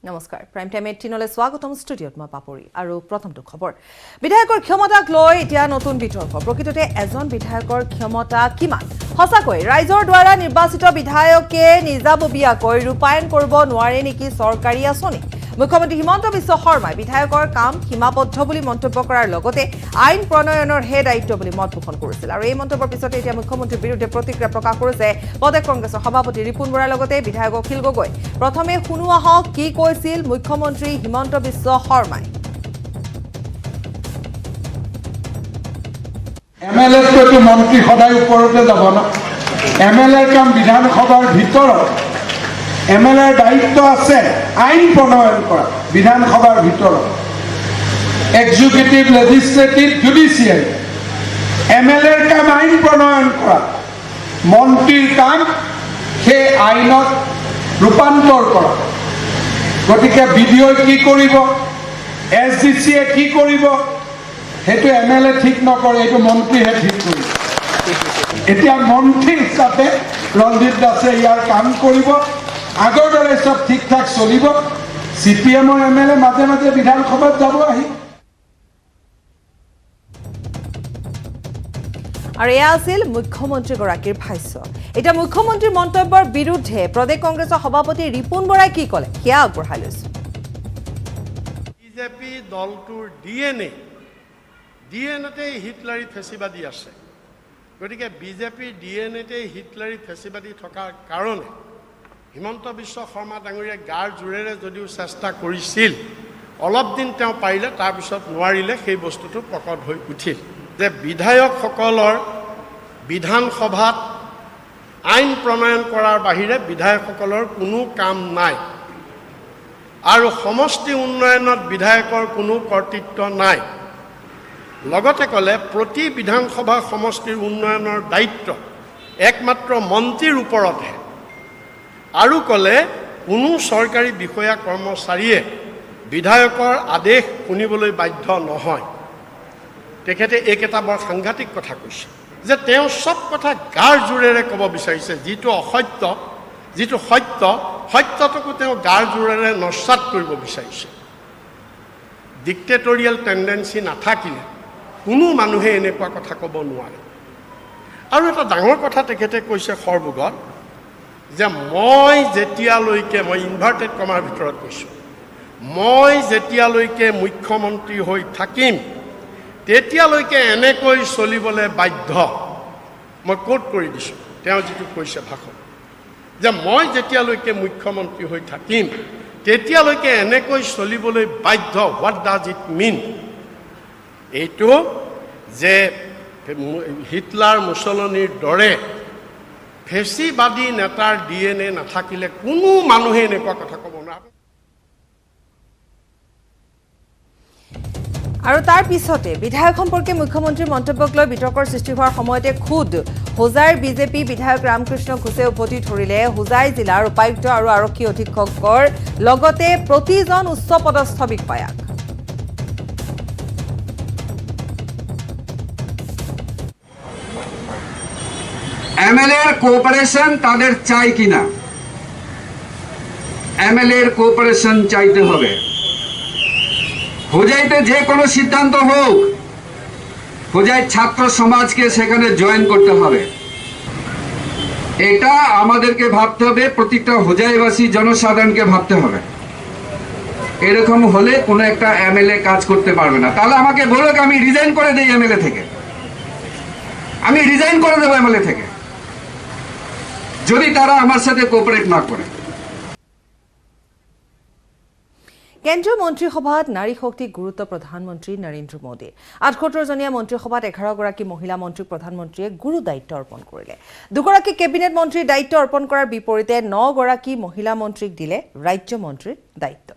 নমস্কাৰ prime time 18লৈ স্বাগতম ষ্টুডিঅ'ত মই পাপৰি আৰু প্ৰথমটো খবৰ বিধায়কৰ ক্ষমতাক লৈ এতিয়া নতুন বিতৰ্ক প্ৰকৃততে এজন বিধায়কৰ ক্ষমতা কিমান হসাকৈ ৰাইজৰ দ্বাৰা নিৰ্বাচিত বিধায়কে নিজাববীয়াকৈ ৰূপায়ণ কৰিব নোৱাৰে নেকি চৰকাৰী আঁচনি মুখ্যমন্ত্ৰী হিমন্ত বিশ্ব শৰ্মাই বিধায়কৰ কাম সীমাবদ্ধ বুলি মন্তব্য কৰাৰ লগতে আইন প্ৰণয়নৰ হে দায়িত্ব বুলি মত পোষণ কৰিছিল আৰু এই মন্তব্যৰ পিছতে এতিয়া মুখ্যমন্ত্ৰীৰ বিৰুদ্ধে প্ৰতিক্ৰিয়া প্ৰকাশ কৰিছে প্ৰদেশ কংগ্ৰেছৰ সভাপতি ৰিপুন বৰাৰ লগতে বিধায়ক অখিল গগৈ প্ৰথমে শুনো আহক কি কৈছিল মুখ্যমন্ত্ৰী হিমন্ত বিশ্ব শৰ্মাই এমএলএ তো মন্ত্ৰী সদায় ওপৰতে যাব না এমএলএৰ কাম বিধানসভাৰ ভিতৰত এমএলএৰ দায়িত্ব আছে আইন প্ৰণয়ন কৰা বিধানসভাৰ ভিতৰত এক্সিকিউটিভ লেজিসলেটিভ জুডিচিয়াৰী এমএলএৰ কাম আইন প্ৰণয়ন কৰা মন্ত্ৰীৰ কাম সেই আইনত ৰূপান্তৰ কৰা গতিকে বিডিঅ কি কৰিব এসডিসিয়ে কি কৰিব হেতু এমএলএ ঠিক নকৰে এইটো মন্ত্ৰীহে ঠিক কৰিব এতিয়া মন্ত্ৰী হিচাপে ৰঞ্জিত দাসে ইয়াৰ কাম কৰিব আগৰ দৰে সব ঠিক ঠাক চলিব সিপিএমৰ এমএলএ মাজে মাজে বিধানসভাত যাব আহি আৰু এয়া আছিল মুখ্যমন্ত্ৰীগৰাকীৰ ভাষ্য এটা মুখ্যমন্ত্ৰীৰ মন্তব্যৰ বিৰুদ্ধে প্ৰদেশ কংগ্ৰেছৰ সভাপতি ৰিপুন বৰাই কি ক'লে সেয়া আগবঢ়াই লৈছো বিজেপি দলটোৰ ডিএনএতে হিটলাৰী ফেচিবাদী আছে গতিকে বিজেপিৰ ডিএনএতে হিটলাৰী ফেচিবাদী থকাৰ কাৰণে হিমন্ত বিশ্ব শৰ্মা ডাঙৰীয়াই গাৰ জোৰেৰে যদিও চেষ্টা কৰিছিল অলপ দিন তেওঁ পাৰিলে তাৰপিছত নোৱাৰিলে সেই বস্তুটো প্ৰকট হৈ উঠিল যে বিধায়কসকলৰ বিধানসভাত আইন প্ৰণয়ন কৰাৰ বাহিৰে বিধায়কসকলৰ কোনো কাম নাই আৰু সমষ্টি উন্নয়নত বিধায়কৰ কোনো কৰ্তৃত্ব নাই লগতে ক'লে প্ৰতি বিধানসভা সমষ্টিৰ উন্নয়নৰ দায়িত্ব একমাত্ৰ মন্ত্ৰীৰ ওপৰতহে আৰু ক'লে কোনো চৰকাৰী বিষয়া কৰ্মচাৰীয়ে বিধায়কৰ আদেশ শুনিবলৈ বাধ্য নহয় তেখেতে এইকেইটা বৰ সাংঘাতিক কথা কৈছে যে তেওঁ সব কথা গাৰ জোৰেৰে ক'ব বিচাৰিছে যিটো অসত্য যিটো সত্যটোকো তেওঁ গাৰ জোৰেৰে নস্যাৎ কৰিব বিচাৰিছে ডিক্টেটৰিয়েল টেণ্ডেঞ্চি নাথাকিলে কোনো মানুহে এনেকুৱা কথা ক'ব নোৱাৰে আৰু এটা ডাঙৰ কথা তেখেতে কৈছে সৰ্বগত যে মই যেতিয়ালৈকে মই ইনভাৰ্টেড কমাৰ ভিতৰত কৈছোঁ মই যেতিয়ালৈকে মুখ্যমন্ত্ৰী হৈ থাকিম তেতিয়ালৈকে এনেকৈ চলিবলৈ বাধ্য মই কোট কৰি দিছোঁ তেওঁ যিটো কৈছে ভাষণ যে মই যেতিয়ালৈকে মুখ্যমন্ত্ৰী হৈ থাকিম তেতিয়ালৈকে এনেকৈ চলিবলৈ বাধ্য হোৱাট ডাজ ইট মিন এইটো যে হিটলাৰ মুছলনিৰ দৰে ফেচিবাদী নেতাৰ ডিএনএ নাথাকিলে কোনো মানুহে এনেকুৱা কথা ক'ব নোৱাৰে আৰু তাৰ পিছতে বিধায়ক সম্পৰ্কে মুখ্যমন্ত্ৰীৰ মন্তব্যক লৈ বিতৰ্কৰ সৃষ্টি হোৱাৰ সময়তে খুদ হোজাইৰ বিজেপি বিধায়ক ৰামকৃষ্ণ ঘোষে উভতি ধৰিলে হোজাই জিলাৰ উপায়ুক্ত আৰু আৰক্ষী অধীক্ষকৰ লগতে প্ৰতিজন উচ্চপদস্থ বিষয়াক এমএলএর কোঅপারেশন তাদের চাই কিনা এমএলএর কোঅপারেশন চাইতে হবে হোজাইতে যে কোনো সিদ্ধান্ত হোক হোজাই ছাত্র সমাজকে সেখানে জয়েন করতে হবে এটা আমাদেরকে ভাবতে হবে প্রত্যেকটা হোজাইবাসী জনসাধারণকে ভাবতে হবে এরকম হলে কোনো একটা এমএলএ কাজ করতে পারবে না তাহলে আমাকে বলুক আমি রিজাইন করে দেই এমএলএ থেকে আমি রিজাইন করে দেব এমএলএ থেকে যদি তারা আমার সাথে কোঅপারেট না করে কেন্দ্ৰীয় মন্ত্ৰীসভাত নাৰী শক্তিক গুৰুত্ব প্ৰধানমন্ত্ৰী নৰেন্দ্ৰ মোদীৰ ৭৮জনীয়া মন্ত্ৰীসভাত ১১গৰাকী মহিলা মন্ত্ৰীক প্ৰধানমন্ত্ৰীয়ে গুৰু দায়িত্ব অৰ্পণ কৰিলে দুগৰাকী কেবিনেট মন্ত্ৰীৰ দায়িত্ব অৰ্পণ কৰাৰ বিপৰীতে ৯গৰাকী মহিলা মন্ত্ৰীক দিলে ৰাজ্য মন্ত্ৰীৰ দায়িত্ব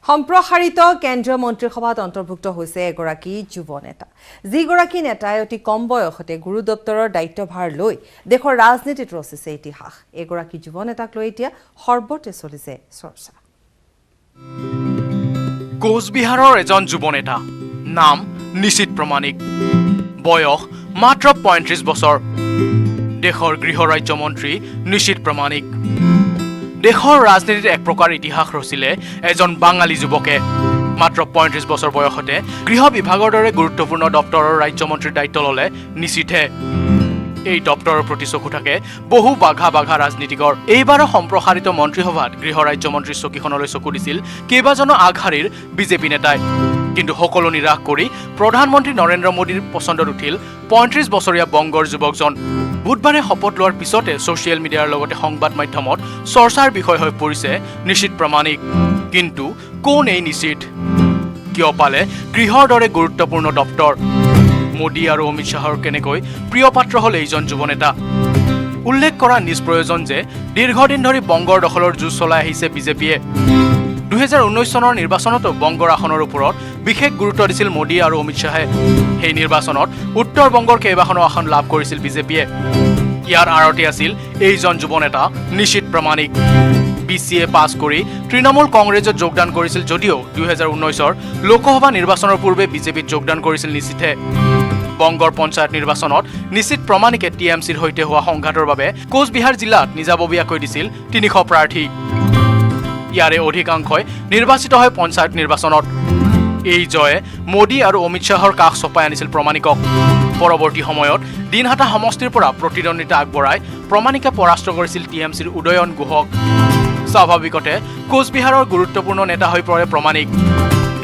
সম্প্ৰসাৰিত কেন্দ্ৰীয় মন্ত্ৰীসভাত অন্তৰ্ভুক্ত হৈছে এগৰাকী যুৱ নেতা যিগৰাকী নেতাই অতি কম বয়সতে গুৰু দপ্তৰৰ দায়িত্বভাৰ লৈ দেশৰ ৰাজনীতিত ৰচিছে ইতিহাস এগৰাকী যুৱ নেতাক লৈ এতিয়া সৰ্বতে চলিছে চৰ্চা কোচবিহাৰৰ এজন যুৱ নেতা নাম নিশিত প্ৰমাণিক বয়স মাত্ৰ ৩৫ বছৰ দেশৰ গৃহ ৰাজ্যমন্ত্ৰী নিশিত প্ৰমাণিক দেশৰ ৰাজনীতিত এক প্ৰকাৰ ইতিহাস ৰচিলে এজন বাঙালী যুৱকে মাত্ৰ ৩৫ বছৰ বয়সতে গৃহ বিভাগৰ দৰে গুৰুত্বপূৰ্ণ দপ্তৰৰ ৰাজ্যমন্ত্ৰীৰ দায়িত্ব ল'লে নিশিতে এই দপ্তৰৰ প্ৰতি চকু থাকে বহু বাঘা ৰাজনীতিকৰ এইবাৰৰ সম্প্ৰসাৰিত মন্ত্ৰীসভাত গৃহ ৰাজ্যমন্ত্ৰীৰ চকীখনলৈ চকু দিছিল কেইবাজনো আগশাৰীৰ বিজেপি নেতাই কিন্তু সকলো নিৰাশ কৰি প্ৰধানমন্ত্ৰী নৰেন্দ্ৰ মোদীৰ পছন্দত উঠিল ৩৫ বছৰীয়া বংগৰ যুৱকজন বুধবাৰে শপত লোৱাৰ পিছতে ছ'চিয়েল মিডিয়াৰ লগতে সংবাদ মাধ্যমত চৰ্চাৰ বিষয় হৈ পৰিছে নিশিত প্ৰমাণিক কিন্তু কোন এই নিশিত কিয় পালে গৃহৰ দৰে গুৰুত্বপূৰ্ণ দপ্তৰ মোদী আৰু অমিত শ্বাহৰ কেনেকৈ প্ৰিয় পাত্ৰ হ'ল এইজন যুৱ নেতা উল্লেখ কৰা নিষ্প্ৰয়োজন যে দীৰ্ঘদিন ধৰি বংগৰ দখলৰ যুঁজ চলাই আহিছে বিজেপিয়ে ২০১৯ চনৰ নিৰ্বাচনতো বংগৰ আসনৰ ওপৰত বিশেষ গুৰুত্ব দিছিল মোদী আৰু অমিত শ্বাহে সেই নিৰ্বাচনত উত্তৰ বংগৰ কেইবাখনো আসন লাভ কৰিছিল বিজেপিয়ে ইয়াৰ আঁৰতে আছিল এইজন যুৱ নেতা নিশিত প্ৰমাণিক BCA পাছ কৰি তৃণমূল কংগ্ৰেছত যোগদান কৰিছিল যদিও ২০১৯ৰ লোকসভা নিৰ্বাচনৰ পূৰ্বে বিজেপিত যোগদান কৰিছিল নিশিতে বংগৰ পঞ্চায়ত নিৰ্বাচনত নিশিত প্ৰমাণিকে TMCৰ সৈতে হোৱা সংঘাতৰ বাবে কোচবিহাৰ জিলাত নিজাববীয়াকৈ দিছিল ৩০০ প্ৰাৰ্থী ইয়াৰে অধিকাংশই নিৰ্বাচিত হয় পঞ্চায়ত নিৰ্বাচনত এই জয়ে মোদী আৰু অমিত শ্বাহৰ কাষ চপাই আনিছিল প্ৰমাণিকক পৰৱৰ্তী সময়ত দিনহাটা সমষ্টিৰ পৰা প্ৰতিদ্বন্দ্বিতা আগবঢ়াই প্ৰমাণিকে পৰাস্ত কৰিছিল TMCৰ উদয়ন গুহক স্বাভাৱিকতে কোচবিহাৰৰ গুৰুত্বপূৰ্ণ নেতা হৈ পৰে প্ৰমাণিক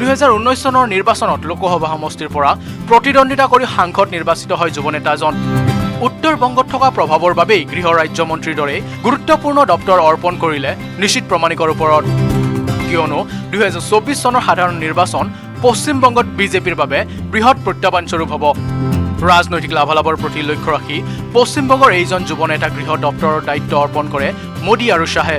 ২০১৯ চনৰ নিৰ্বাচনত লোকসভা সমষ্টিৰ পৰা প্ৰতিদ্বন্দ্বিতা কৰি সাংসদ নিৰ্বাচিত হয় যুৱ নেতাজন উত্তৰ বংগত থকা প্ৰভাৱৰ বাবেই গৃহ ৰাজ্যমন্ত্ৰীৰ দৰে গুৰুত্বপূৰ্ণ দপ্তৰ অৰ্পণ কৰিলে নিশিত প্ৰমাণিকৰ ওপৰত কিয়নো ২০২৪ চনৰ সাধাৰণ নিৰ্বাচন পশ্চিম বংগত বিজেপিৰ বাবে বৃহৎ প্ৰত্যাহ্বানস্বৰূপ হ'ব ৰাজনৈতিক লাভালাভৰ প্ৰতি লক্ষ্য ৰাখি পশ্চিমবংগৰ এইজন যুৱ নেতা গৃহ দপ্তৰৰ দায়িত্ব অৰ্পণ কৰে মোদী আৰু শ্বাহে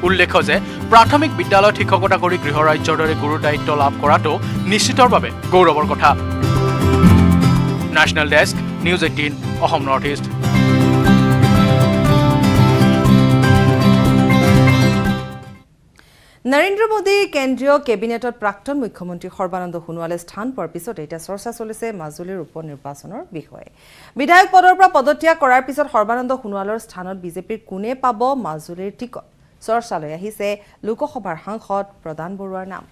উল্লেখ্য যে প্ৰাথমিক বিদ্যালয়ত শিক্ষকতা কৰি গৃহ ৰাজ্যৰ দৰে গুৰুৰ দায়িত্ব লাভ কৰাটো নিশ্চিতৰ বাবে গৌৰৱৰ কথা national desk news ১৮ Assam north east Narendra Modi কেন্দ্ৰীয় কেবিনেটত প্ৰাক্তন মুখ্যমন্ত্ৰী সৰ্বানন্দ সোণোৱালে স্থান পোৱাৰ পিছতে এতিয়া চৰ্চা চলিছে মাজুলীৰ উপ নিৰ্বাচনৰ বিষয়ে বিধায়ক পদৰ পৰা পদত্যাগ কৰাৰ পিছত সৰ্বানন্দ সোণোৱালৰ স্থানত বিজেপিৰ কোনে পাব মাজুলীৰ টিকট চৰ্চালৈ আহিছে লোকসভাৰ সাংসদ প্ৰদান বৰুৱাৰ নাম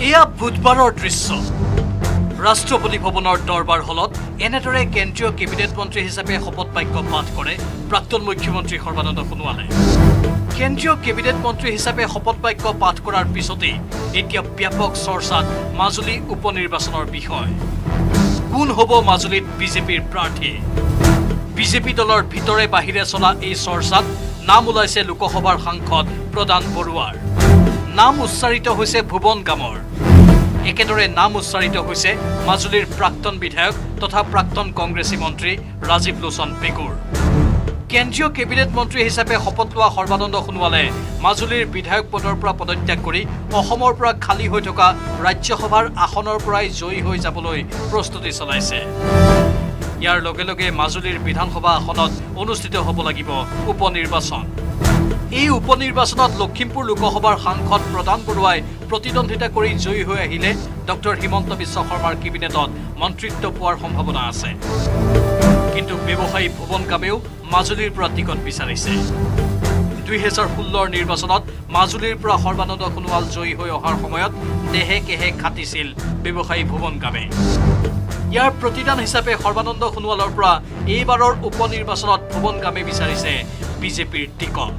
এয়া বুধবাৰৰ দৃশ্য ৰাষ্ট্ৰপতি ভৱনৰ দৰবাৰ হলত এনেদৰে কেন্দ্ৰীয় কেবিনেট মন্ত্ৰী হিচাপে শপত বাক্য পাঠ কৰে প্ৰাক্তন মুখ্যমন্ত্ৰী সৰ্বানন্দ সোণোৱালে কেন্দ্ৰীয় কেবিনেট মন্ত্ৰী হিচাপে শপত বাক্য পাঠ কৰাৰ পিছতেই এতিয়া ব্যাপক চৰ্চাত মাজুলী উপ নিৰ্বাচনৰ বিষয় কোন হ'ব মাজুলীত বিজেপিৰ প্ৰাৰ্থী বিজেপি দলৰ ভিতৰে বাহিৰে চলা এই চৰ্চাত নাম ওলাইছে লোকসভাৰ সাংসদ প্ৰদান বৰুৱাৰ নাম উচ্চাৰিত হৈছে ভুৱন গামৰ একেদৰে নাম উচ্চাৰিত হৈছে মাজুলীৰ প্ৰাক্তন বিধায়ক তথা প্ৰাক্তন কংগ্ৰেছী মন্ত্ৰী ৰাজীৱ লোচন পেগুৰ কেন্দ্ৰীয় কেবিনেট মন্ত্ৰী হিচাপে শপত লোৱা সৰ্বানন্দ সোণোৱালে মাজুলীৰ বিধায়ক পদৰ পৰা পদত্যাগ কৰি অসমৰ পৰা খালী হৈ থকা ৰাজ্যসভাৰ আসনৰ পৰাই জয়ী হৈ যাবলৈ প্ৰস্তুতি চলাইছে ইয়াৰ লগে লগে মাজুলীৰ বিধানসভা আসনত অনুষ্ঠিত হ'ব লাগিব উপ নিৰ্বাচন এই উপ নিৰ্বাচনত লখিমপুৰ লোকসভাৰ সাংসদ প্ৰদান বৰুৱাই প্ৰতিদ্বন্দ্বিতা কৰি জয়ী হৈ আহিলে ডক্টৰ হিমন্ত বিশ্ব শৰ্মাৰ কেবিনেটত মন্ত্ৰিত্ব পোৱাৰ সম্ভাৱনা আছে কিন্তু ব্যৱসায়ী ভুৱন গামেও মাজুলীৰ পৰা টিকট বিচাৰিছে ২০১৬ৰ নিৰ্বাচনত মাজুলীৰ পৰা সৰ্বানন্দ সোণোৱাল জয়ী হৈ অহাৰ সময়ত দেহে কেহে খাটিছিল ব্যৱসায়ী ভুৱন গামে ইয়াৰ প্ৰতিদান হিচাপে সৰ্বানন্দ সোণোৱালৰ পৰা এইবাৰৰ উপ নিৰ্বাচনত ভুৱন গামে বিচাৰিছে বিজেপিৰ টিকট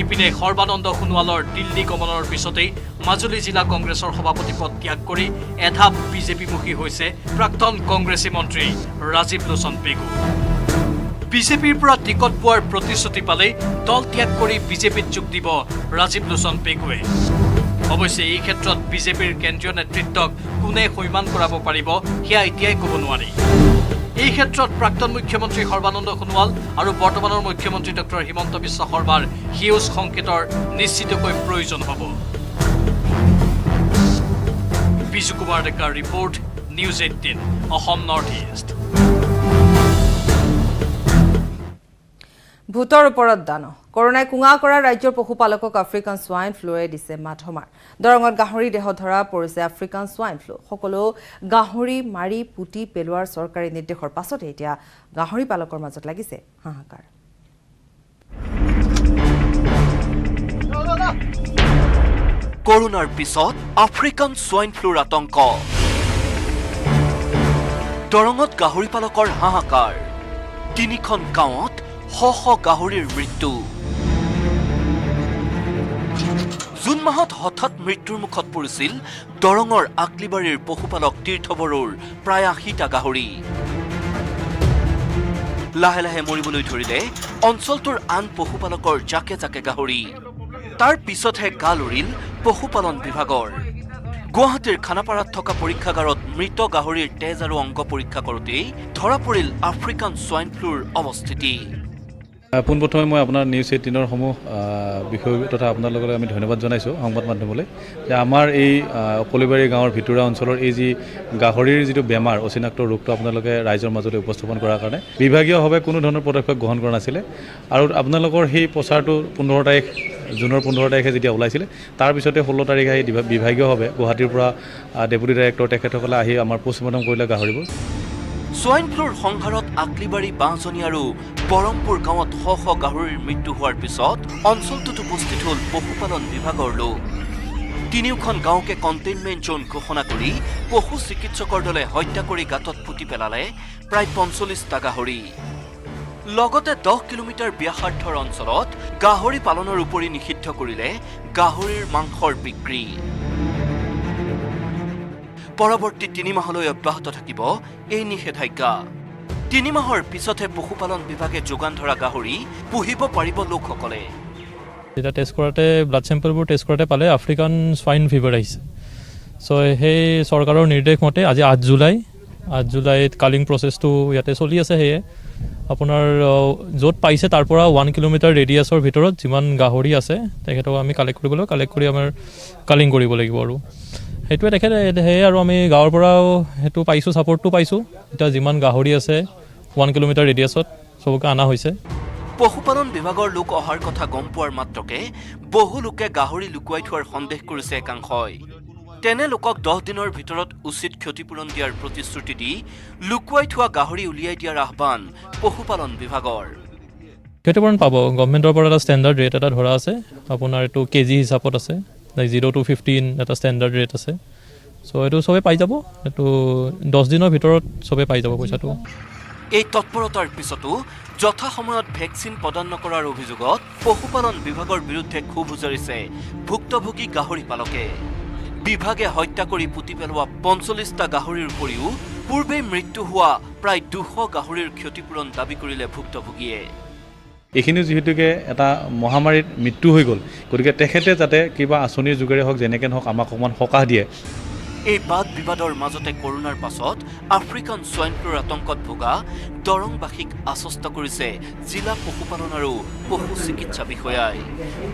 ইপিনে সৰ্বানন্দ সোণোৱালৰ দিল্লী গমনৰ পিছতেই মাজুলী জিলা কংগ্ৰেছৰ সভাপতি পদ ত্যাগ কৰি এধাপ বিজেপিমুখী হৈছে প্ৰাক্তন কংগ্ৰেছী মন্ত্ৰী ৰাজীৱ লোচন পেগু বিজেপিৰ পৰা টিকট পোৱাৰ প্ৰতিশ্ৰুতি পালেই দল ত্যাগ কৰি বিজেপিত যোগ দিব ৰাজীৱ লোচন পেগুৱে অৱশ্যে এই ক্ষেত্ৰত বিজেপিৰ কেন্দ্ৰীয় নেতৃত্বক কোনে সৈমান কৰাব পাৰিব সেয়া এতিয়াই ক'ব নোৱাৰি এই ক্ষেত্ৰত প্ৰাক্তন মুখ্যমন্ত্ৰী সৰ্বানন্দ সোণোৱাল আৰু বৰ্তমানৰ মুখ্যমন্ত্ৰী ডক্টৰ হিমন্ত বিশ্ব শৰ্মাৰ সেউজ সংকেতৰ নিশ্চিতকৈ প্ৰয়োজন হ'ব। বিজু কুমাৰ ডেকাৰ report, news 18 Assam north east. ভূতৰ ওপৰত দান কৰোনাই কুঙা কৰা ৰাজ্যৰ পশুপালকক আফ্ৰিকান সোৱাইন ফ্লুৱে দিছে মাধমাৰ। দৰঙত গাহৰি দেহ ধৰা পৰিছে আফ্ৰিকান সোৱাইন ফ্লু। সকলো গাহৰি মাৰি পুতি পেলোৱাৰ চৰকাৰী নিৰ্দেশৰ পাছতে এতিয়া গাহৰি পালকৰ মাজত লাগিছে হাহাকাৰ। কৰোনাৰ পিছত আফ্ৰিকান সোৱাইন ফ্লুৰ আতংক। দৰঙত গাহৰি পালকৰ হাহাকাৰ। 3খন গাঁৱত শ গাহৰিৰ মৃত্যু। জুন মাহত হঠাৎ মৃত্যুৰ মুখত পৰিছিল দৰঙৰ আকলিবাৰীৰ পশুপালক তীৰ্থ বড়োৰ প্ৰায় 80টা গাহৰি। লাহে লাহে মৰিবলৈ ধৰিলে অঞ্চলটোৰ আন পশুপালকৰ জাকে জাকে গাহৰি। তাৰ পিছতহে গাল উৰিল পশুপালন বিভাগৰ। গুৱাহাটীৰ খানাপাৰাত থকা পৰীক্ষাগাৰত মৃত গাহৰিৰ তেজ আৰু অংগ পৰীক্ষা কৰোঁতেই ধৰা পৰিল আফ্ৰিকান সোৱাইন ফ্লুৰ অৱস্থিতি। পোনপ্ৰথমে মই আপোনাৰ নিউজ 18ৰ সমূহ বিষয় তথা আপোনালোকক আমি ধন্যবাদ জনাইছোঁ সংবাদ মাধ্যমলৈ যে আমাৰ এই কলিবাৰী গাঁৱৰ ভিতৰুৱা অঞ্চলৰ এই যি গাহৰিৰ যিটো বেমাৰ অচিনাক্ত ৰোগটো আপোনালোকে ৰাইজৰ মাজলৈ উপস্থাপন কৰাৰ কাৰণে বিভাগীয়ভাৱে কোনো ধৰণৰ পদক্ষেপ গ্ৰহণ কৰা নাছিলে। আৰু আপোনালোকৰ সেই প্ৰচাৰটো 15 তাৰিখ জুনৰ 15 তাৰিখে যেতিয়া ওলাইছিলে তাৰপিছতে 16 তাৰিখে আহি বিভাগীয়ভাৱে গুৱাহাটীৰ পৰা ডেপুটি ডাইৰেক্টৰ তেখেতসকলে আহি আমাৰ পোষ্টমৰ্টম কৰিলে গাহৰিবোৰ। সোৱাইন ফ্লুৰ সংহাৰত আকলিবাৰী বাঁহজনী আৰু বৰমপুৰ গাঁৱত শ গাহৰিৰ মৃত্যু হোৱাৰ পিছত অঞ্চলটোত উপস্থিত হ'ল পশুপালন বিভাগৰ লোক। 3খন গাঁৱকে কণ্টেইনমেণ্ট জোন ঘোষণা কৰি পশু চিকিৎসকৰ দলে হত্যা কৰি গাঁতত পুতি পেলালে প্ৰায় 45টা গাহৰি। লগতে 10 কিলোমিটাৰ ব্যাসাৰ্ধৰ অঞ্চলত গাহৰি পালনৰ উপৰি নিষিদ্ধ কৰিলে গাহৰিৰ মাংসৰ বিক্ৰী। পৰৱৰ্তী 3 মাহলৈ অব্যাহত থাকিব এই নিষেধাজ্ঞা। 3 মাহৰ পিছতহে পশুপালন বিভাগে যোগান ধৰা গাহৰি পুহিব পাৰিব লোকসকলে। এটা টেষ্ট কৰাতে ব্লাড চেম্পলবোৰ টেষ্ট কৰাতে পালে আফ্ৰিকান সোৱাইন ফিভাৰ আহিছে। চ' সেই চৰকাৰৰ নিৰ্দেশ মতে আজি 8 জুলাইত কালিং প্ৰচেছটো ইয়াতে চলি আছে। সেয়ে আপোনাৰ য'ত পাইছে তাৰ পৰা 1 কিলোমিটাৰ ৰেডিয়াছৰ ভিতৰত যিমান গাহৰি আছে তেখেতক আমি কালেক্ট কৰি আমাৰ কালিং কৰিব লাগিব। আৰু সেইটোৱে সেয়ে আৰু আমি গাঁৱৰ পৰাও সেইটো পাইছোঁ, ছাপৰ্টটো পাইছোঁ। এতিয়া যিমান গাহৰি আছে 1 কিলোমিটাৰ ৰেডিয়াছত চবকে অনা হৈছে। পশুপালন বিভাগৰ লোক অহাৰ কথা গম পোৱাৰ মাত্ৰকে বহু লোকে গাহৰি লুকুৱাই থোৱাৰ সন্দেহ কৰিছে একাংশই। তেনে লোকক 10 দিনৰ ভিতৰত উচিত ক্ষতিপূৰণ দিয়াৰ প্ৰতিশ্ৰুতি দি লুকুৱাই থোৱা গাহৰি উলিয়াই দিয়াৰ আহ্বান পশুপালন বিভাগৰ। ক্ষতিপূৰণ পাব। গভমেণ্টৰ পৰা এটা ষ্টেণ্ডাৰ্ড ৰেট এটা ধৰা আছে, আপোনাৰ এইটো কেজি হিচাপত আছে, 0 to 15 এটা ষ্টেণ্ডাৰ্ড ৰেট আছে। চ' এইটো চবেই পাই যাব, এইটো 10 দিনৰ ভিতৰত চবেই পাই যাব পইচাটো। এই তৎপৰতাৰ পিছতো যথাসময়ত ভেকচিন প্ৰদান নকৰাৰ অভিযোগত পশুপালন বিভাগৰ বিৰুদ্ধে ক্ষোভ উজাৰিছে ভুক্তভোগী গাহৰি পালকে। বিভাগে হত্যা কৰি পুতি পেলোৱা 45টা গাহৰিৰ উপৰিও পূৰ্বে মৃত্যু হোৱা প্ৰায় 200 গাহৰিৰ ক্ষতিপূৰণ দাবী কৰিলে ভুক্তভোগীয়ে। এইখিনি যিহেতুকে এটা মহামাৰীত মৃত্যু হৈ গ'ল, গতিকে তেখেতে যাতে কিবা আঁচনিৰ যোগেৰে হওক যেনেকৈ নহওক আমাক অকণমান সকাহ দিয়ে। এই বাদ বিবাদৰ মাজতে কৰোনাৰ পাছত আফ্ৰিকান সোৱাইন ফ্লুৰ আতংকত ভোগা দৰংবাসীক আশ্বস্ত কৰিছে জিলা পশুপালন আৰু পশু চিকিৎসা বিষয়াই।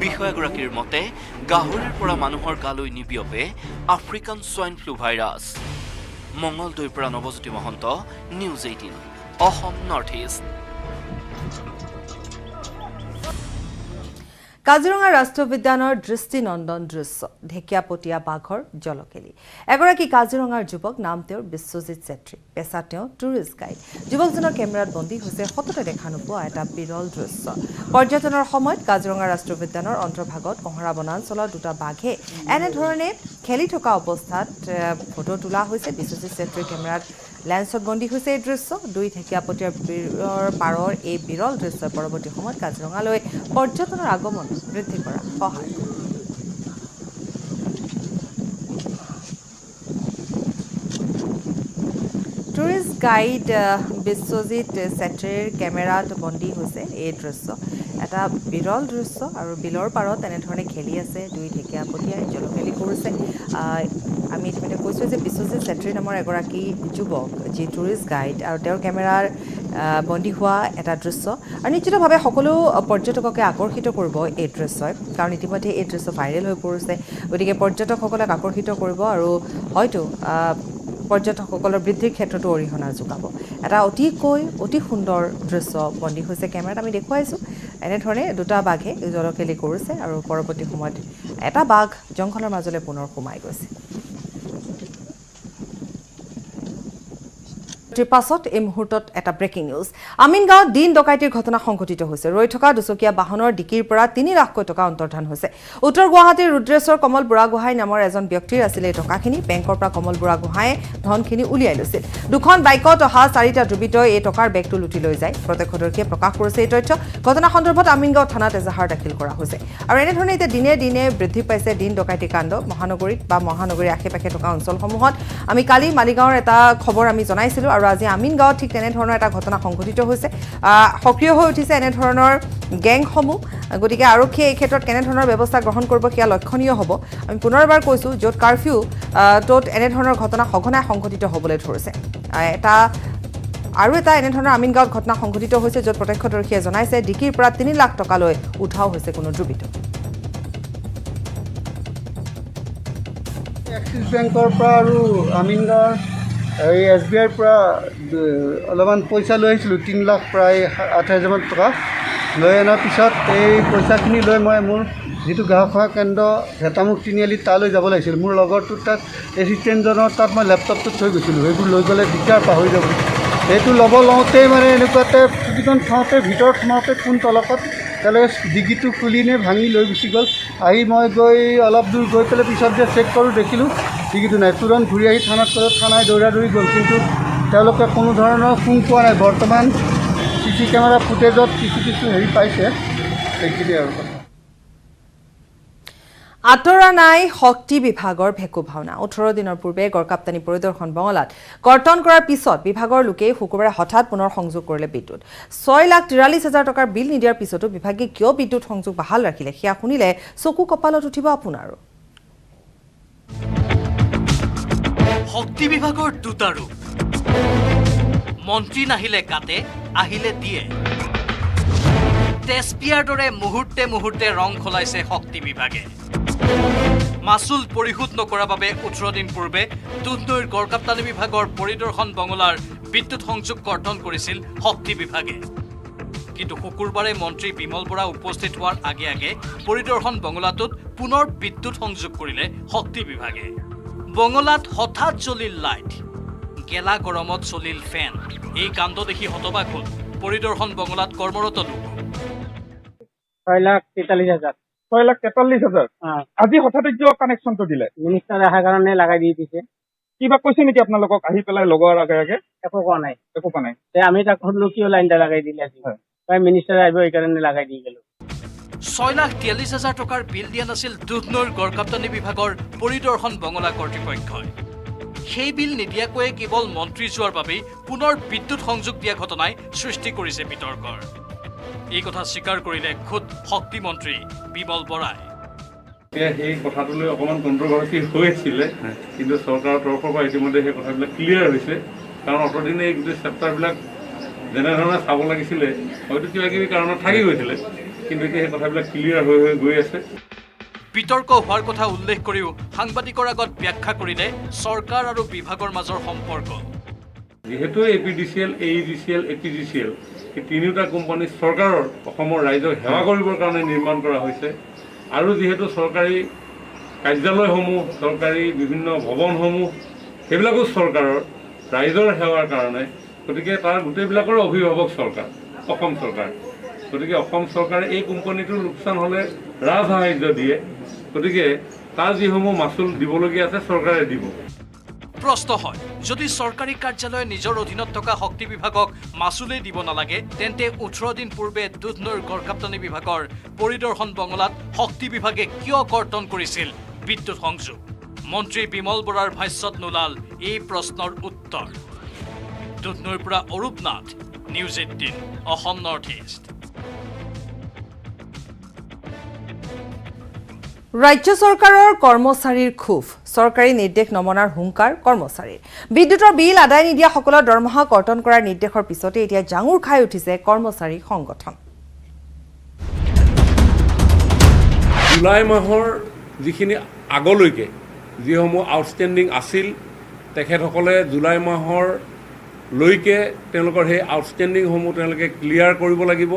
বিষয়াগৰাকীৰ মতে গাহৰিৰ পৰা মানুহৰ গালৈ নিবিয়পে আফ্ৰিকান সোৱাইন ফ্লু ভাইৰাছ। মঙলদৈৰ পৰা Nabajyoti Mahanta, news 18 Assam north east. Kaziranga ৰাষ্ট্ৰীয় উদ্যানৰ দৃষ্টিনন্দন দৃশ্য, ঢেকীয়াপতীয়া বাঘৰ জলকেলি। এগৰাকী কাজিৰঙাৰ যুৱক, নাম তেওঁৰ বিশ্বজিৎ চেত্ৰী, পেছা তেওঁ টুৰিষ্ট গাইড। যুৱকজনৰ কেমেৰাত বন্দী হৈছে সততে দেখা নোপোৱা এটা বিৰল দৃশ্য। পৰ্যটনৰ সময়ত কাজিৰঙা ৰাষ্ট্ৰীয় উদ্যানৰ অন্তৰ্ভাগত কঁহৰা বনাঞ্চলৰ 2টা বাঘে এনেধৰণে খেলি থকা অৱস্থাত ফটো তোলা হৈছে। বিশ্বজিৎ চেত্ৰীৰ কেমেৰাত লেন্সত বন্দী হৈছে এই দৃশ্য। 2 ঢেকীয়াপতীয়াৰ পাৰৰ এই বিৰল দৃশ্যই পৰৱৰ্তী সময়ত কাজিৰঙালৈ পৰ্যটনৰ আগমন বৃদ্ধি কৰা সহায় কৰে। টুৰিষ্ট গাইড বিশ্বজিৎ ছেত্ৰীৰ কেমেৰাত বন্দী হৈছে এই দৃশ্য এটা বিৰল দৃশ্য আৰু বিলৰ পাৰত এনেধৰণে খেলি আছে দুই ঢেকীয়া পতীয়াই জলকেলি কৰিছে আমি ইতিমধ্যে কৈছোঁ যে বিশ্বজিৎ ছেত্ৰী নামৰ এগৰাকী যুৱক যি টুৰিষ্ট গাইড আৰু তেওঁৰ কেমেৰাৰ বন্দী হোৱা এটা দৃশ্য আৰু নিশ্চিতভাৱে সকলো পৰ্যটককে আকৰ্ষিত কৰিব এই দৃশ্যই কাৰণ ইতিমধ্যে এই দৃশ্য ভাইৰেল হৈ পৰিছে গতিকে পৰ্যটকসকলক আকৰ্ষিত কৰিব আৰু হয়তো পৰ্যটকসকলৰ বৃদ্ধিৰ ক্ষেত্ৰতো অৰিহণা যোগাব এটা অতি সুন্দৰ দৃশ্য বন্দী হৈছে কেমেৰাত আমি দেখুৱাইছোঁ এনেধৰণে দুটা বাঘে জলকেলি কৰিছে আৰু পৰৱৰ্তী সময়ত এটা বাঘ জংঘলৰ মাজলৈ পুনৰ সোমাই গৈছে পাছত এই মুহূৰ্তত এটা ব্ৰেকিং নিউজ আমিনগাঁৱত দিন ডকাইতিৰ ঘটনা সংঘটিত হৈছে ৰৈ থকা দুচকীয়া বাহনৰ ডিকিৰ পৰা ৩ লাখকৈ টকা অন্তৰ্ধান হৈছে উত্তৰ গুৱাহাটীৰ ৰুদ্ৰেশ্বৰ কমল বুঢ়াগোহাঁই নামৰ এজন ব্যক্তিৰ আছিলে এই টকাখিনি বেংকৰ পৰা কমল বুঢ়াগোহাঁয়ে ধনখিনি উলিয়াই লৈছিল দুখন বাইকত অহা 4টা ডুবিতই এই টকাৰ বেগটো লুটি লৈ যায় প্ৰত্যক্ষদৰ্শীয়ে প্ৰকাশ কৰিছে এই তথ্য ঘটনা সন্দৰ্ভত আমিনগাঁও থানাত এজাহাৰ দাখিল কৰা হৈছে আৰু এনেধৰণে এতিয়া দিনে দিনে বৃদ্ধি পাইছে দিন ডকাইতি কাণ্ড মহানগৰীত বা মহানগৰীৰ আশে-পাশে থকা অঞ্চলসমূহত আমি কালি মালিগাঁৱৰ এটা খবৰ আমি জনাইছিলোঁ আৰু আজি আমিনগাঁৱত ঠিক তেনেধৰণৰ এটা ঘটনা সংঘটিত হৈছে সক্ৰিয় হৈ উঠিছে এনেধৰণৰ গেংসমূহ গতিকে আৰক্ষীয়ে এই ক্ষেত্ৰত কেনেধৰণৰ ব্যৱস্থা গ্ৰহণ কৰিব সেয়া লক্ষণীয় হ'ব আমি পুনৰবাৰ কৈছোঁ য'ত কাৰফিউ ত'ত এনেধৰণৰ ঘটনা সঘনাই সংঘটিত হ'বলৈ ধৰিছে আৰু এটা এনেধৰণৰ আমিনগাঁৱত ঘটনা সংঘটিত হৈছে য'ত প্ৰত্যক্ষদৰ্শীয়ে জনাইছে ডিকিৰ পৰা ৩ লাখ টকালৈ উঠাও হৈছে কোনো ডুবিত এক্সিছ বেংকৰ পৰা আৰু আমিনগাঁৱৰ এই SBIৰ পৰা অলপমান পইচা লৈ আহিছিলোঁ 3 লাখ প্ৰায় 28,000 টকা লৈ অনাৰ পিছত এই পইচাখিনি লৈ মই মোৰ যিটো গ্ৰাহক সেৱা কেন্দ্ৰ ভেটামুখ তিনিআলিত তালৈ যাব লাগিছিল মোৰ লগৰটোৰ তাত এছিষ্টেণ্টজনৰ তাত মই লেপটপটো থৈ গৈছিলোঁ সেইবোৰ লৈ গ'লে দিগদাৰ পাহৰি যাব সেইটো ল'ব লওঁতেই মানে এনেকুৱাতে স্কুটিখন থওঁতে ভিতৰত সোমাওঁতে কোন তলকত তালৈ ডিগিটো খুলি নে ভাঙি লৈ গুচি গ'ল আহি মই গৈ অলপ দূৰ গৈ পেলাই পিছত যে চেক কৰোঁ দেখিলোঁ ডিগিটো নাই তুৰন্ত ঘূৰি আহি থানাই দৌৰা-দৌৰি গ'ল কিন্তু তেওঁলোকে কোনো ধৰণৰ ফোন পোৱা নাই বৰ্তমান CC কেমেৰা ফুটেজত কিছু হেৰি পাইছে সেইখিনি আৰু আঁতৰা নাই শক্তি বিভাগৰ ভেকু ভাওনা 18 দিনৰ পূৰ্বে গড়কাপ্তানী পৰিদৰ্শন বঙলাত কৰ্তন কৰাৰ পিছত বিভাগৰ লোকে শুকুৰবাৰে হঠাৎ পুনৰ সংযোগ কৰিলে বিদ্যুৎ 6,43,000 টকাৰ বিল নিদিয়াৰ পিছতো বিভাগে কিয় বিদ্যুৎ সংযোগ বাহাল ৰাখিলে সেয়া শুনিলে চকু কপালত উঠিব আপোনাৰো শক্তি বিভাগৰ দুটা ৰূপ মন্ত্ৰী নাহিলে কাটে আহিলে দিয়ে তেজপিয়াৰ দৰে মুহূৰ্তে মুহূৰ্তে ৰং খলাইছে শক্তি বিভাগে মাচুল পৰিশোধ নকৰাৰ বাবে 18 দিন পূৰ্বে দুধনৈৰ গড়কাপ্তানী বিভাগৰ পৰিদৰ্শন বঙলাৰ বিদ্যুৎ সংযোগ কৰ্তন কৰিছিল শক্তি বিভাগে কিন্তু শুকুৰবাৰে মন্ত্ৰী বিমল বৰা উপস্থিত হোৱাৰ আগে আগে পৰিদৰ্শন বঙলাটোত পুনৰ বিদ্যুৎ সংযোগ কৰিলে শক্তি বিভাগে বঙলাত হঠাৎ জ্বলিল লাইট গেলা গৰমত চলিল ফেন এই কাণ্ড দেখি হতবাক হ'ল পৰিদৰ্শন বঙলাত কৰ্মৰত লোক 6,43,000 6,43,000 আজি হঠাৎ কিয় কানেকশ্যনটো দিলে মিনিষ্টাৰ অহাৰ কাৰণে লগাই দি দিছে কিবা কৈছে নেকি আপোনালোকক আহি পেলাই লগোৱাৰ আগে আগে একো কোৱা নাই আমি তাক সুধিলো কিয় লাইনটা লগাই দিলে আজি মিনিষ্টাৰ আহিব এইকাৰণে লগাই দি গেলো 6,43,000 টকাৰ বিল দিয়া নাছিল দুধনৈৰ গড়কাপ্তানী বিভাগৰ পৰিদৰ্শন বঙলা কৰ্তৃপক্ষই সেই বিল নিদিয়াকৈয়ে কেৱল মন্ত্ৰী যোৱাৰ বাবেই পুনৰ বিদ্যুৎ সংযোগ দিয়া ঘটনাই সৃষ্টি কৰিছে বিতৰ্কৰ এই কথা স্বীকাৰ কৰিলে খুদ শক্তি মন্ত্ৰী বিমল বৰাই সেই কথাটোলৈ অকণমান কণ্ট্ৰভাৰ্চি হৈছিলে কিন্তু চৰকাৰৰ তৰফৰ পৰা ইতিমধ্যে সেই কথাবিলাক ক্লিয়াৰ হৈছে কাৰণ অতদিনে এই গোটেই চেপ্টাৰবিলাক যেনেধৰণে চাব লাগিছিলে হয়তো কিবা কিবি কাৰণত থাকি গৈছিলে কিন্তু এতিয়া সেই কথাবিলাক ক্লিয়াৰ হৈ গৈ আছে বিতৰ্ক হোৱাৰ কথা উল্লেখ কৰিও সাংবাদিকৰ আগত ব্যাখ্যা কৰিলে চৰকাৰ আৰু বিভাগৰ মাজৰ সম্পৰ্ক যিহেতু APDCL, AEDCL, APGCL এই তিনিওটা কোম্পানী চৰকাৰৰ অসমৰ ৰাইজক সেৱা কৰিবৰ কাৰণে নিৰ্মাণ কৰা হৈছে আৰু যিহেতু চৰকাৰী কাৰ্যালয়সমূহ চৰকাৰী বিভিন্ন ভৱনসমূহ সেইবিলাকো চৰকাৰৰ ৰাইজৰ সেৱাৰ কাৰণে গতিকে তাৰ গোটেইবিলাকৰ অভিভাৱক চৰকাৰ অসম চৰকাৰ গতিকে অসম চৰকাৰে এই কোম্পানীটোৰ লোকচান হ'লে ৰাজসাহায্য দিয়ে গতিকে তাৰ যিসমূহ মাচুল দিবলগীয়া আছে চৰকাৰে দিব প্ৰশ্ন হয় যদি চৰকাৰী কাৰ্যালয়ে নিজৰ অধীনত থকা শক্তি বিভাগক মাচুলেই দিব নালাগে তেন্তে 18 দিন পূৰ্বে দুধনৈৰ গড়কাপ্তানী বিভাগৰ পৰিদৰ্শন বঙলাত শক্তি বিভাগে কিয় কৰ্তন কৰিছিল বিদ্যুৎ সংযোগ মন্ত্ৰী বিমল বৰাৰ ভাষ্যত নোলাল এই প্ৰশ্নৰ উত্তৰ দুধনৈৰ পৰা Arup Nath, news 18 Assam north east. ৰাজ্য চৰকাৰৰ কৰ্মচাৰীৰ ক্ষোভ, চৰকাৰী নিৰ্দেশ নমনাৰ হুংকাৰ কৰ্মচাৰীৰ। বিদ্যুতৰ বিল আদায় নিদিয়া সকলৰ দৰমহা কৰ্তন কৰাৰ নিৰ্দেশৰ পিছতে এতিয়া জাঙুৰ খাই উঠিছে কৰ্মচাৰী সংগঠন। জুলাই মাহৰ যিখিনি আগলৈকে যিসমূহ আউটষ্টেণ্ডিং আছিল তেখেতসকলে জুলাই মাহৰ লৈকে তেওঁলোকৰ সেই আউটষ্টেণ্ডিংসমূহ তেওঁলোকে ক্লিয়াৰ কৰিব লাগিব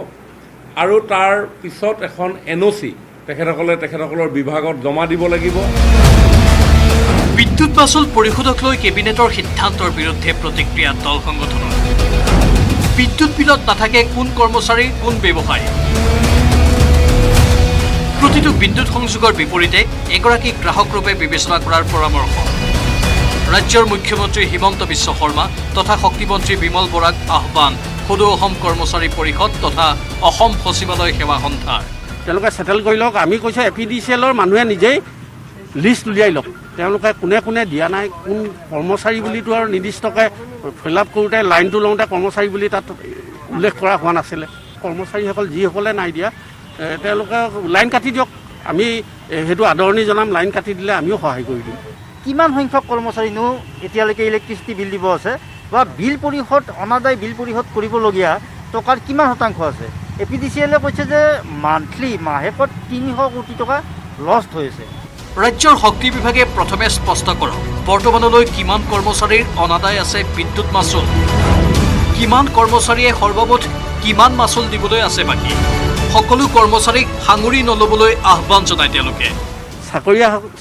আৰু তাৰ পিছত এখন NOC তেখেতসকলৰ বিভাগত জমা দিব লাগিব। বিদ্যুৎ মাচুল পৰিশোধক লৈ কেবিনেটৰ সিদ্ধান্তৰ বিৰুদ্ধে প্ৰতিক্ৰিয়া দল সংগঠনৰ। বিদ্যুৎ বিলত নাথাকে কোন কৰ্মচাৰী কোন ব্যৱসায়ী। প্ৰতিটো বিদ্যুৎ সংযোগৰ বিপৰীতে এগৰাকী গ্ৰাহকৰূপে বিবেচনা কৰাৰ পৰামৰ্শ। ৰাজ্যৰ মুখ্যমন্ত্ৰী হিমন্ত বিশ্ব শৰ্মা তথা শক্তিমন্ত্ৰী বিমল বৰাক আহ্বান সদৌ অসম কৰ্মচাৰী পৰিষদ তথা অসম সচিবালয় সেৱা সন্থাৰ। তেওঁলোকে চেটেল কৰি লওক। আমি কৈছোঁ APDCLৰ মানুহে নিজেই লিষ্ট উলিয়াই লওক। তেওঁলোকে কোনে কোনে দিয়া নাই, কোন কৰ্মচাৰী বুলিতো আৰু নিৰ্দিষ্টকৈ ফিল আপ কৰোঁতে লাইনটো লওঁতে কৰ্মচাৰী বুলি তাত উল্লেখ কৰা হোৱা নাছিলে। কৰ্মচাৰীসকল যিসকলে নাই দিয়া তেওঁলোকে লাইন কাটি দিয়ক। আমি সেইটো আদৰণি জনাম। লাইন কাটি দিলে আমিও সহায় কৰি দিম। কিমান সংখ্যক কৰ্মচাৰীনো এতিয়ালৈকে ইলেক্ট্ৰিচিটি বিল দিব আছে বা বিল পৰিশোধ অনাদায় বিল পৰিশোধ কৰিবলগীয়া টকাৰ কিমান শতাংশ আছে? APDCLে কৈছে যে মান্থলি মাহেকত 300 কোটি টকা লষ্ট হৈছে। ৰাজ্যৰ শক্তি বিভাগে প্ৰথমে স্পষ্ট কৰক বৰ্তমানলৈ কিমান কৰ্মচাৰীৰ অনাদায় আছে বিদ্যুৎ মাচুল, কিমান কৰ্মচাৰীয়ে সৰ্বমুঠ কিমান মাচুল দিবলৈ আছে বাকী। সকলো কৰ্মচাৰীক সাঙুৰি নল'বলৈ আহ্বান জনায় তেওঁলোকে।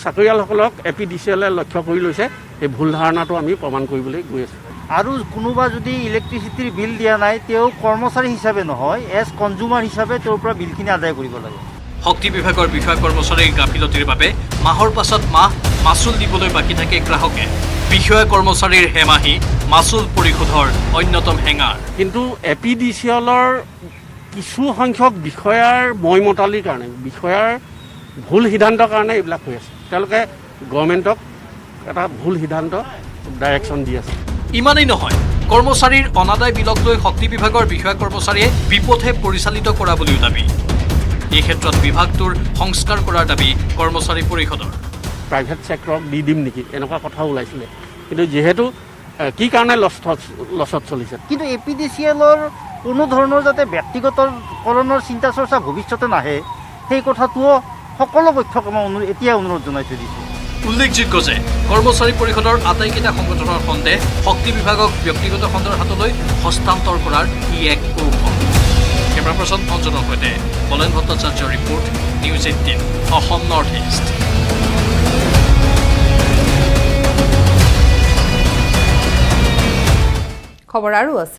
চাকৰিয়ালসকলক APDCLে লক্ষ্য কৰি লৈছে। এই ভুল ধাৰণাটো আমি প্ৰমাণ কৰিবলৈ গৈ আছোঁ। আৰু কোনোবা যদি ইলেক্ট্ৰিচিটিৰ বিল দিয়া নাই তেওঁ কৰ্মচাৰী হিচাপে নহয়, এজ কনজিউমাৰ হিচাপে তেওঁৰ পৰা বিলখিনি আদায় কৰিব লাগে। শক্তি বিভাগৰ বিষয়া কৰ্মচাৰীৰ গাফিলতিৰ বাবে মাহৰ পাছত মাহ মাচুল দিবলৈ বাকী থাকে গ্ৰাহকে। বিষয়া কৰ্মচাৰীৰ হেমাহি মাচুল পৰিশোধৰ অন্যতম হেঙাৰ। কিন্তু APDCLৰ কিছু সংখ্যক বিষয়াৰ মইমতালিৰ কাৰণে, বিষয়াৰ ভুল সিদ্ধান্তৰ কাৰণে এইবিলাক হৈ আছে। তেওঁলোকে গভৰ্ণমেণ্টক এটা ভুল সিদ্ধান্ত ডাইৰেকশ্যন দি আছে। ইমানেই নহয়, কৰ্মচাৰীৰ অনাদায় বিলক লৈ শক্তি বিভাগৰ বিষয়া কৰ্মচাৰীয়ে বিপথে পৰিচালিত কৰা বুলিও দাবী। এই ক্ষেত্ৰত বিভাগটোৰ সংস্কাৰ কৰাৰ দাবী কৰ্মচাৰী পৰিষদৰ। প্ৰাইভেট ছেক্টৰক দি দিম নেকি এনেকুৱা কথাও ওলাইছিলে, কিন্তু যিহেতু কি কাৰণে লছত চলিছে। কিন্তু APDCLৰ কোনো ধৰণৰ যাতে ব্যক্তিগতকৰণৰ চিন্তা চৰ্চা ভৱিষ্যতে নাহে সেই কথাটোও সকলো পক্ষক মই এতিয়া অনুৰোধ জনাই থৈ দিছোঁ। উল্লেখযোগ্য যে কৰ্মচাৰী পৰিষদৰ আটাইকেইটা সংগঠনৰ সন্দেহ শক্তি বিভাগক ব্যক্তিগত খণ্ডৰ হাতলৈ হস্তান্তৰ কৰাৰ ই এক কৌশল। কেমেৰা পাৰ্চন অঞ্জনৰ সৈতে বলেন ভট্টাচাৰ্যৰ report, news 18 Assam north east. খবৰ আৰু আছে।